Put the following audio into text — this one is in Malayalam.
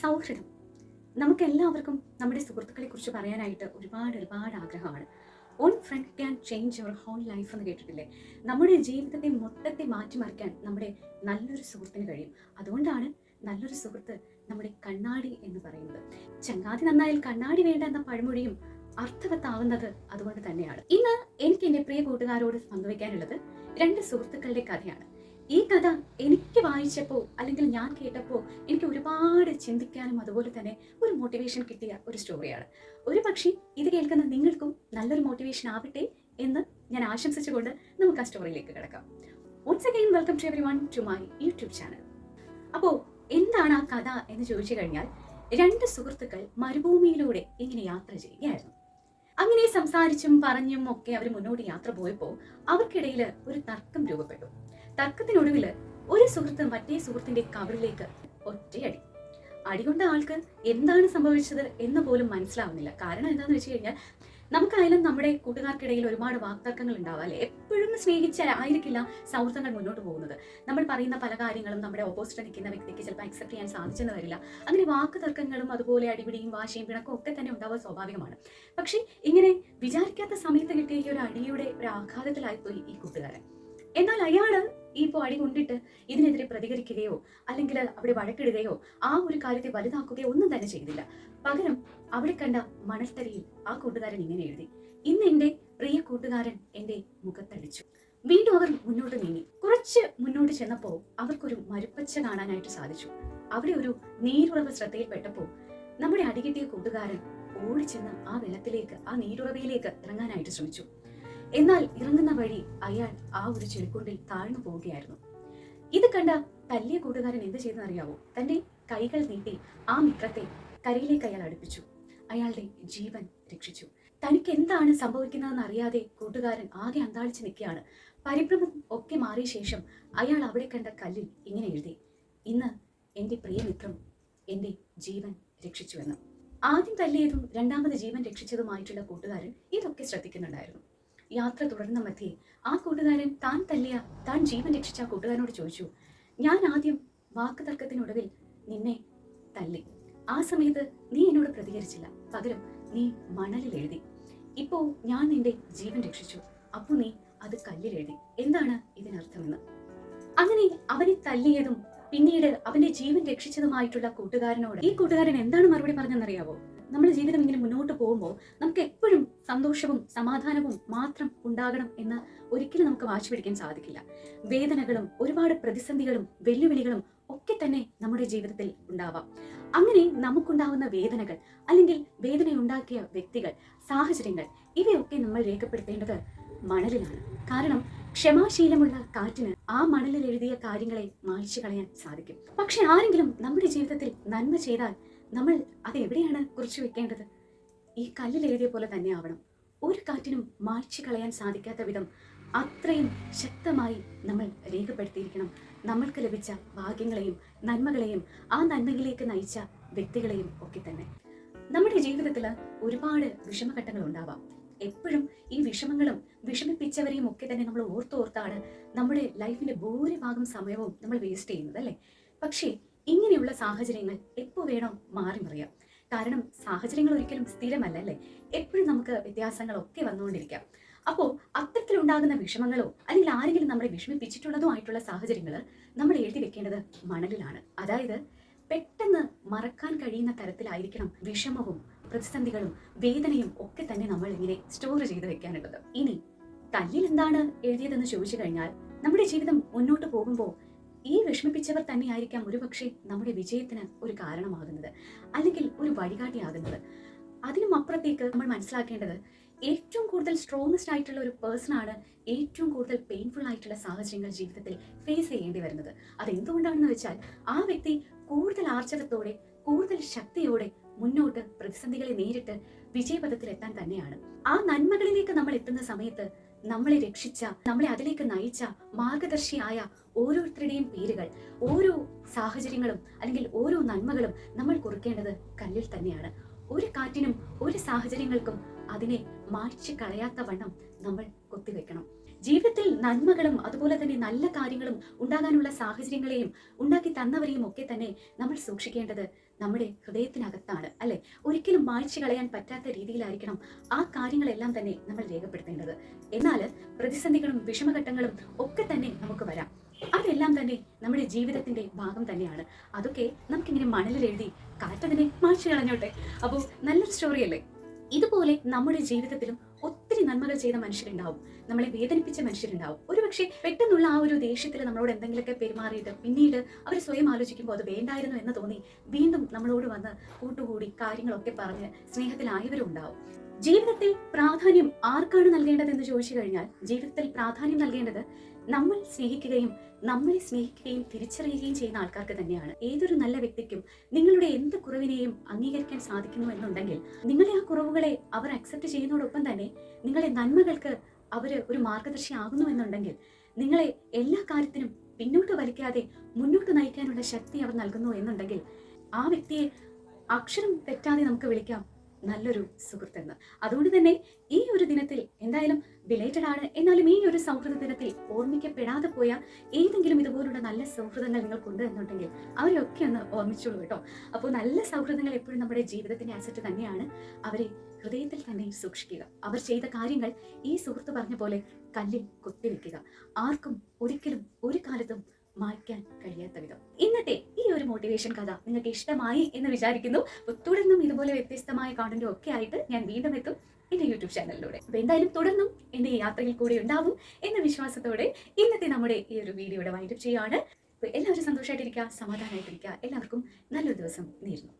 സൗഹൃദം. നമുക്കെല്ലാവർക്കും നമ്മുടെ സുഹൃത്തുക്കളെ കുറിച്ച് പറയാനായിട്ട് ഒരുപാട് ആഗ്രഹമാണ്. One friend can change your whole life എന്ന് കേട്ടിട്ടില്ലേ? നമ്മുടെ ജീവിതത്തെ മൊത്തത്തെ മാറ്റിമറിക്കാൻ നമ്മുടെ നല്ലൊരു സുഹൃത്തിന് കഴിയും. അതുകൊണ്ടാണ് നല്ലൊരു സുഹൃത്ത് നമ്മുടെ കണ്ണാടി എന്ന് പറയുന്നത്. ചങ്ങാതി നന്നായാൽ കണ്ണാടി വേണ്ട എന്ന പഴമൊഴിയും അർത്ഥവത്താവുന്നത് അതുകൊണ്ട് തന്നെയാണ്. ഇന്ന് എനിക്ക് എൻ്റെ പ്രിയ കൂട്ടുകാരോട് പങ്കുവയ്ക്കാനുള്ളത് 2 സുഹൃത്തുക്കളുടെ കഥയാണ്. ഈ കഥ എനിക്ക് വായിച്ചപ്പോൾ അല്ലെങ്കിൽ ഞാൻ കേട്ടപ്പോൾ എനിക്ക് ഒരുപാട് ചിന്തിക്കാനും അതുപോലെ തന്നെ ഒരു മോട്ടിവേഷൻ കിട്ടിയ ഒരു സ്റ്റോറിയാണ്. ഒരു പക്ഷേ ഇത് കേൾക്കുന്ന നിങ്ങൾക്കും നല്ലൊരു മോട്ടിവേഷൻ ആവട്ടെ എന്ന് ഞാൻ ആശംസിച്ചുകൊണ്ട് നമുക്ക് ആ സ്റ്റോറിയിലേക്ക് കിടക്കാം. Once again welcome to everyone to my YouTube channel. അപ്പോൾ എന്താണ് ആ കഥ എന്ന് ചോദിച്ചു കഴിഞ്ഞാൽ, 2 സുഹൃത്തുക്കൾ മരുഭൂമിയിലൂടെ ഇങ്ങനെ യാത്ര ചെയ്യുകയായിരുന്നു. അങ്ങനെ സംസാരിച്ചും പറഞ്ഞും ഒക്കെ അവർ മുന്നോട്ട് യാത്ര പോയപ്പോൾ അവർക്കിടയിൽ ഒരു തർക്കം രൂപപ്പെട്ടു. തർക്കത്തിനൊടുവിൽ ഒരു സുഹൃത്ത് മറ്റേ സുഹൃത്തിന്റെ കവളിലേക്ക് ഒറ്റയടി. അടികൊണ്ട ആൾക്ക് എന്താണ് സംഭവിച്ചത് എന്ന് പോലും മനസ്സിലാവുന്നില്ല. കാരണം എന്താണെന്ന് വെച്ച് കഴിഞ്ഞാൽ, നമുക്കായാലും നമ്മുടെ കൂട്ടുകാർക്കിടയിൽ ഒരുപാട് വാക്തർക്കങ്ങൾ ഉണ്ടാവാം അല്ലെ? എപ്പോഴും സ്നേഹിച്ചായിരിക്കില്ല സൗഹൃദങ്ങൾ മുന്നോട്ട് പോകുന്നത്. നമ്മൾ പറയുന്ന പല കാര്യങ്ങളും നമ്മുടെ ഓപ്പോസിറ്റ് നിൽക്കുന്ന വ്യക്തിക്ക് ചിലപ്പോൾ അക്സെപ്റ്റ് ചെയ്യാൻ സാധിച്ചെന്ന് വരില്ല. അങ്ങനെ വാക്ക് തർക്കങ്ങളും അതുപോലെ അടിപിടിയും വാശിയും പിണക്കും ഒക്കെ തന്നെ ഉണ്ടാവുക സ്വാഭാവികമാണ്. പക്ഷേ ഇങ്ങനെ വിചാരിക്കാത്ത സമയത്ത് കിട്ടിയ ഈ ഒരു അടിയുടെ ഒരു ആഘാതത്തിലായിപ്പോയി ഈ കൂട്ടുകാരൻ. എന്നാൽ അയാള് ഇപ്പോൾ അടി കൊണ്ടിട്ട് ഇതിനെതിരെ പ്രതികരിക്കുകയോ അല്ലെങ്കിൽ അവിടെ വഴക്കിടുകയോ ആ ഒരു കാര്യത്തെ വലുതാക്കുകയോ ഒന്നും തന്നെ ചെയ്തില്ല. പകരം അവിടെ കണ്ട മണൽത്തരിയിൽ ആ കൂട്ടുകാരൻ ഇങ്ങനെ എഴുതി: ഇന്ന് എൻ്റെ പ്രിയ കൂട്ടുകാരൻ എൻ്റെ മുഖത്തടിച്ചു. വീണ്ടും അവർ മുന്നോട്ട് നീങ്ങി. കുറച്ച് മുന്നോട്ട് ചെന്നപ്പോൾ അവർക്കൊരു മരുപ്പച്ച കാണാനായിട്ട് സാധിച്ചു. അവിടെ ഒരു നീരുറവ് ശ്രദ്ധയിൽപ്പെട്ടപ്പോൾ നമ്മുടെ അടികിട്ടിയ കൂട്ടുകാരൻ ഓടിച്ചെന്ന് ആ വെള്ളത്തിലേക്ക്, ആ നീരുറവയിലേക്ക് ഇറങ്ങാനായിട്ട് ശ്രമിച്ചു. എന്നാൽ ഇറങ്ങുന്ന വഴി അയാൾ ആ ഒരു ചെളിക്കുണ്ടിൽ താഴ്ന്നു പോവുകയായിരുന്നു. ഇത് കണ്ട തല്ലിയ കൂട്ടുകാരൻ എന്ത് ചെയ്തെന്നറിയാവോ? തന്റെ കൈകൾ നീട്ടി ആ മിത്രത്തെ കരയിലേക്ക് അയാൾ അടുപ്പിച്ചു. അയാളുടെ ജീവൻ രക്ഷിച്ചു. തനിക്ക് എന്താണ് സംഭവിക്കുന്നതെന്ന് അറിയാതെ കൂട്ടുകാരൻ ആകെ അന്താളിച്ച് നിൽക്കുകയാണ്. പരിഭ്രമം ഒക്കെ മാറിയ ശേഷം അയാൾ അവിടെ കണ്ട കല്ലിൽ ഇങ്ങനെ എഴുതി: ഇന്ന് എൻ്റെ പ്രിയമിത്രം എൻ്റെ ജീവൻ രക്ഷിച്ചുവെന്ന്. ആദ്യം തല്ലിയതും രണ്ടാമത് ജീവൻ രക്ഷിച്ചതുമായിട്ടുള്ള കൂട്ടുകാരൻ ഇതൊക്കെ ശ്രദ്ധിക്കുന്നുണ്ടായിരുന്നു. യാത്ര തുടർന്ന മധ്യേ ആ കൂട്ടുകാരൻ താൻ ജീവൻ രക്ഷിച്ച ആ കൂട്ടുകാരനോട് ചോദിച്ചു: ഞാൻ ആദ്യം വാക്ക് തർക്കത്തിനൊടുവിൽ നിന്നെ തല്ലി. ആ സമയത്ത് നീ എന്നോട് പ്രതികരിച്ചില്ല. പകരം നീ മണലിൽ എഴുതി. ഇപ്പോ ഞാൻ നിന്റെ ജീവൻ രക്ഷിച്ചു, അപ്പോ നീ അത് കല്ലിൽ എഴുതി. എന്താണ് ഇതിനർത്ഥമെന്ന്? അങ്ങനെ അവനെ തല്ലിയതും പിന്നീട് അവന്റെ ജീവൻ രക്ഷിച്ചതുമായിട്ടുള്ള കൂട്ടുകാരനോട് ഈ കൂട്ടുകാരൻ എന്താണ് മറുപടി പറഞ്ഞെന്നറിയാവോ? നമ്മുടെ ജീവിതം ഇങ്ങനെ മുന്നോട്ട് പോകുമ്പോൾ നമുക്ക് എപ്പോഴും സന്തോഷവും സമാധാനവും മാത്രം ഉണ്ടാകണം എന്ന് ഒരിക്കലും നമുക്ക് വാശി പിടിക്കാൻ സാധിക്കില്ല. വേദനകളും ഒരുപാട് പ്രതിസന്ധികളും വെല്ലുവിളികളും ഒക്കെ തന്നെ നമ്മുടെ ജീവിതത്തിൽ ഉണ്ടാവാം. അങ്ങനെ നമുക്കുണ്ടാവുന്ന വേദനകൾ അല്ലെങ്കിൽ വേദനയുണ്ടാക്കിയ വ്യക്തികൾ, സാഹചര്യങ്ങൾ ഇവയൊക്കെ നമ്മൾ രേഖപ്പെടുത്തേണ്ടത് മണലിലാണ്. കാരണം ക്ഷമാശീലമുള്ള കാറ്റിന് ആ മണലിൽ എഴുതിയ കാര്യങ്ങളെ മായ്ച്ചു കളയാൻ സാധിക്കും. പക്ഷെ ആരെങ്കിലും നമ്മുടെ ജീവിതത്തിൽ നന്മ ചെയ്താൽ നമ്മൾ അത് എവിടെയാണ് കുറിച്ചു വെക്കേണ്ടത്? ഈ കല്ലിൽ എഴുതിയ പോലെ തന്നെ ആവണം. ഒരു കാറ്റിനും മായ്ച്ചു കളയാൻ സാധിക്കാത്ത വിധം അത്രയും ശക്തമായി നമ്മൾ രേഖപ്പെടുത്തിയിരിക്കണം നമ്മൾക്ക് ലഭിച്ച ഭാഗ്യങ്ങളെയും നന്മകളെയും ആ നന്മയിലേക്ക് നയിച്ച വ്യക്തികളെയും ഒക്കെ തന്നെ. നമ്മുടെ ജീവിതത്തിൽ ഒരുപാട് വിഷമഘട്ടങ്ങൾ ഉണ്ടാവാം. എപ്പോഴും ഈ വിഷമങ്ങളും വിഷമിപ്പിച്ചവരെയും ഒക്കെ തന്നെ നമ്മൾ ഓർത്താണ് നമ്മുടെ ലൈഫിന്റെ ഭൂരിഭാഗം സമയവും നമ്മൾ വേസ്റ്റ് ചെയ്യുന്നത് അല്ലേ? പക്ഷേ ഇങ്ങനെയുള്ള സാഹചര്യങ്ങൾ എപ്പോൾ വേണോ മാറി മറിയാം. കാരണം സാഹചര്യങ്ങൾ ഒരിക്കലും സ്ഥിരമല്ല അല്ലേ? എപ്പോഴും നമുക്ക് വ്യത്യാസങ്ങളൊക്കെ വന്നുകൊണ്ടിരിക്കാം. അപ്പോൾ അത്തരത്തിലുണ്ടാകുന്ന വിഷമങ്ങളോ അല്ലെങ്കിൽ ആരെങ്കിലും നമ്മളെ വിഷമിപ്പിച്ചിട്ടുള്ളതോ ആയിട്ടുള്ള സാഹചര്യങ്ങൾ നമ്മൾ എഴുതി വെക്കേണ്ടത് മണലിലാണ്. അതായത് പെട്ടെന്ന് മറക്കാൻ കഴിയുന്ന തരത്തിലായിരിക്കണം വിഷമവും പ്രതിസന്ധികളും വേദനയും ഒക്കെ തന്നെ നമ്മൾ ഇങ്ങനെ സ്റ്റോർ ചെയ്ത് വെക്കാനുള്ളത്. ഇനി കല്ലിൽ എന്താണ് എഴുതിയതെന്ന് ചോദിച്ചു കഴിഞ്ഞാൽ, നമ്മുടെ ജീവിതം മുന്നോട്ട് പോകുമ്പോൾ ഈ വിഷമിപ്പിച്ചവർ തന്നെയായിരിക്കാം ഒരുപക്ഷെ നമ്മുടെ വിജയത്തിന് ഒരു കാരണമാകുന്നത് അല്ലെങ്കിൽ ഒരു വഴികാട്ടിയാകുന്നത്. അതിനും അപ്പുറത്തേക്ക് നമ്മൾ മനസ്സിലാക്കേണ്ടത്, ഏറ്റവും കൂടുതൽ സ്ട്രോങ്സ്റ്റ് ആയിട്ടുള്ള ഒരു പേഴ്സണാണ് ഏറ്റവും കൂടുതൽ പെയിൻഫുൾ ആയിട്ടുള്ള സാഹചര്യങ്ങൾ ജീവിതത്തിൽ ഫേസ് ചെയ്യേണ്ടി വരുന്നത്. അതെന്തുകൊണ്ടാണെന്ന് വെച്ചാൽ ആ വ്യക്തി കൂടുതൽ ആർജവത്തോടെ കൂടുതൽ ശക്തിയോടെ മുന്നോട്ട് പ്രതിസന്ധികളെ നേരിട്ട് വിജയപഥത്തിലെത്താൻ തന്നെയാണ്. ആ നന്മകളിലേക്ക് നമ്മൾ എത്തുന്ന സമയത്ത് നമ്മളെ രക്ഷിച്ച, നമ്മളെ അതിലേക്ക് നയിച്ച മാർഗദർശിയായ ഓരോരുത്തരുടെയും പേരുകൾ, ഓരോ സാഹചര്യങ്ങളും അല്ലെങ്കിൽ ഓരോ നന്മകളും നമ്മൾ കുറിക്കേണ്ടത് കല്ലിൽ തന്നെയാണ്. ഒരു കാറ്റിനും ഒരു സാഹചര്യങ്ങൾക്കും അതിനെ മായ്ച്ചു കളയാത്ത വണ്ണം നമ്മൾ കൊത്തിവെക്കണം. ജീവിതത്തിൽ നന്മകളും അതുപോലെ തന്നെ നല്ല കാര്യങ്ങളും ഉണ്ടാകാനുള്ള സാഹചര്യങ്ങളെയും ഉണ്ടാക്കി തന്നവരെയും ഒക്കെ തന്നെ നമ്മൾ സൂക്ഷിക്കേണ്ടത് നമ്മുടെ ഹൃദയത്തിനകത്താണ്, അല്ലെ? ഒരിക്കലും മായ്ച്ചു കളയാൻ പറ്റാത്ത രീതിയിലായിരിക്കണം ആ കാര്യങ്ങളെല്ലാം തന്നെ നമ്മൾ രേഖപ്പെടുത്തേണ്ടത്. എന്നാൽ പ്രതിസന്ധികളും വിഷമഘട്ടങ്ങളും ഒക്കെ തന്നെ നമുക്ക് വരാം. അതെല്ലാം തന്നെ നമ്മുടെ ജീവിതത്തിന്റെ ഭാഗം തന്നെയാണ്. അതൊക്കെ നമുക്കിങ്ങനെ മണലിൽ എഴുതി കാറ്റതിനെ മായ്ച്ചു കളഞ്ഞോട്ടെ. അപ്പോൾ നല്ലൊരു സ്റ്റോറി അല്ലേ? ഇതുപോലെ നമ്മുടെ ജീവിതത്തിലും ഒത്തിരി നന്മകൾ ചെയ്ത മനുഷ്യരുണ്ടാവും, നമ്മളെ വേദനിപ്പിച്ച മനുഷ്യരുണ്ടാവും. ഒരുപക്ഷെ പെട്ടെന്നുള്ള ആ ഒരു ദേഷ്യത്തിൽ നമ്മളോട് എന്തെങ്കിലുമൊക്കെ പെരുമാറിയിട്ട് പിന്നീട് അവർ സ്വയം ആലോചിക്കുമ്പോൾ അത് വേണ്ടായിരുന്നു എന്ന് തോന്നി വീണ്ടും നമ്മളോട് വന്ന് കൂട്ടുകൂടി കാര്യങ്ങളൊക്കെ പറഞ്ഞ് സ്നേഹത്തിലായവരും ഉണ്ടാവും. ജീവിതത്തിൽ പ്രാധാന്യം ആർക്കാണ് നൽകേണ്ടതെന്ന് ചോദിച്ചു കഴിഞ്ഞാൽ, ജീവിതത്തിൽ പ്രാധാന്യം നൽകേണ്ടത് നമ്മൾ സ്നേഹിക്കുകയും നമ്മളെ സ്നേഹിക്കുകയും തിരിച്ചറിയുകയും ചെയ്യുന്ന ആൾക്കാർക്ക് തന്നെയാണ്. ഏതൊരു നല്ല വ്യക്തിക്കും നിങ്ങളുടെ എന്ത് കുറവിനെയും അംഗീകരിക്കാൻ സാധിക്കുന്നു എന്നുണ്ടെങ്കിൽ, നിങ്ങളെ ആ കുറവുകളെ അവർ അക്സെപ്റ്റ് ചെയ്യുന്നതോടൊപ്പം തന്നെ നിങ്ങളുടെ നന്മകൾക്ക് അവർ ഒരു മാർഗദർശി ആകുന്നു എന്നുണ്ടെങ്കിൽ, നിങ്ങളെ എല്ലാ കാര്യത്തിനും പിന്നോട്ട് വലിക്കാതെ മുന്നോട്ട് നയിക്കാനുള്ള ശക്തി അവർ നൽകുന്നു എന്നുണ്ടെങ്കിൽ, ആ വ്യക്തിയെ അക്ഷരം തെറ്റാതെ നമുക്ക് വിളിക്കാം നല്ലൊരു സുഹൃത്തെന്ന്. അതുകൊണ്ട് തന്നെ ഈ ഒരു ദിനത്തിൽ എന്തായാലും ബിലേറ്റഡ് ആണ്, എന്നാലും ഈ ഒരു സൗഹൃദ ദിനത്തിൽ ഓർമ്മിക്കപ്പെടാതെ പോയ ഏതെങ്കിലും ഇതുപോലുള്ള നല്ല സൗഹൃദങ്ങൾ നിങ്ങൾക്കുണ്ട് എന്നുണ്ടെങ്കിൽ അവരെയൊക്കെ ഒന്ന് ഓർമ്മിച്ചോളൂ കേട്ടോ. അപ്പോൾ നല്ല സൗഹൃദങ്ങൾ എപ്പോഴും നമ്മുടെ ജീവിതത്തിന്റെ അസറ്റ് തന്നെയാണ്. അവരെ ഹൃദയത്തിൽ തന്നെ സൂക്ഷിക്കുക. അവർ ചെയ്ത കാര്യങ്ങൾ ഈ സുഹൃത്ത് പറഞ്ഞ പോലെ കല്ലിൽ കുത്തിവെക്കുക. ആർക്കും ഒരിക്കലും ഒരു കാലത്തും മായ്ക്കാൻ കഴിയാത്ത വിധം. ഇന്നത്തെ ഈ ഒരു മോട്ടിവേഷൻ കഥ നിങ്ങൾക്ക് ഇഷ്ടമായി എന്ന് വിചാരിക്കുന്നു. തുടർന്നും ഇതുപോലെ വ്യത്യസ്തമായ കോണ്ടന്റും ഒക്കെ ആയിട്ട് ഞാൻ വീണ്ടും എത്തും എന്റെ യൂട്യൂബ് ചാനലിലൂടെ. അപ്പൊ എന്തായാലും തുടർന്നും എന്റെ യാത്രയിൽ കൂടെ ഉണ്ടാവും എന്ന വിശ്വാസത്തോടെ ഇന്നത്തെ നമ്മുടെ ഈ ഒരു വീഡിയോയുടെ വൈൻഡപ്പ് ചെയ്യാണ്. എല്ലാവരും സന്തോഷമായിട്ടിരിക്കുക, സമാധാനമായിട്ടിരിക്കുക. എല്ലാവർക്കും നല്ലൊരു ദിവസം നേരുന്നു.